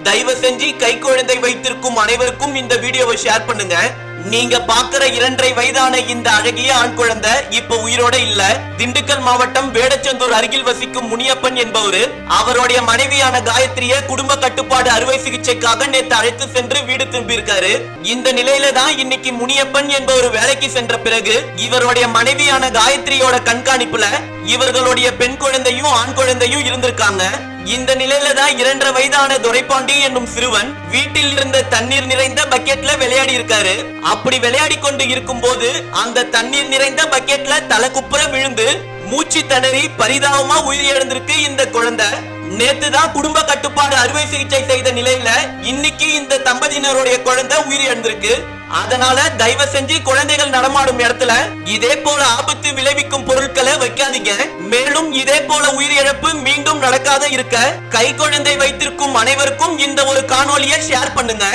தயவு செஞ்சு கை குழந்தை வைத்திருக்கும் அனைவருக்கும் இந்த வீடியோவை ஷேர் பண்ணுங்க. நீங்க பாக்குற 2.5 வயதான இந்த அழகிய ஆண் குழந்தை இப்ப உயிரோட இல்ல. திண்டுக்கல் மாவட்டம் வேடச்சந்தூர் அருகில் வசிக்கும் முனியப்பன் என்பவரு அவருடைய மனைவியான காயத்ரிய குடும்ப கட்டுப்பாடு அறுவை சிகிச்சைக்காக நேற்று அழைத்து சென்று வீடு திரும்பியிருக்காரு. இந்த நிலையில தான் இன்னைக்கு முனியப்பன் என்பவர் வேலைக்கு சென்ற பிறகு இவருடைய மனைவியான காயத்ரியோட கண்காணிப்புல இவர்களுடைய பெண் குழந்தையும் ஆண் குழந்தையும் இருந்திருக்காங்க. இந்த நிலையில தான் 2.5 வயதான துரைப்பாண்டி என்னும் சிறுவன் வீட்டில் இருந்த தண்ணீர் நிறைந்த பக்கெட்ல விளையாடி இருக்காரு. அப்படி விளையாடி கொண்டு இருக்கும் போது அந்த தண்ணீர் நிறைந்த பக்கெட்ல தலைக்குப்புற விழுந்து மூச்சு திணறி பரிதாபமா உயிரிழந்திருக்கு இந்த குழந்தை. நேத்து தான் குடும்ப கட்டுப்பாடு அறுவை சிகிச்சை செய்த நிலையில இன்னைக்கு இந்த தம்பதியினருடைய குழந்தை உயிரிழந்திருக்கு. அதனால தயவு செஞ்சு குழந்தைகள் நடமாடும் இடத்துல இதே போல ஆபத்து விளைவிக்கும் பொருட்களை வைக்காதீங்க. மேலும் இதே போல உயிரிழப்பு மீண்டும் நடக்காத இருக்க கை குழந்தை வைத்திருக்கும் அனைவருக்கும் இந்த ஒரு காணொலியை ஷேர் பண்ணுங்க.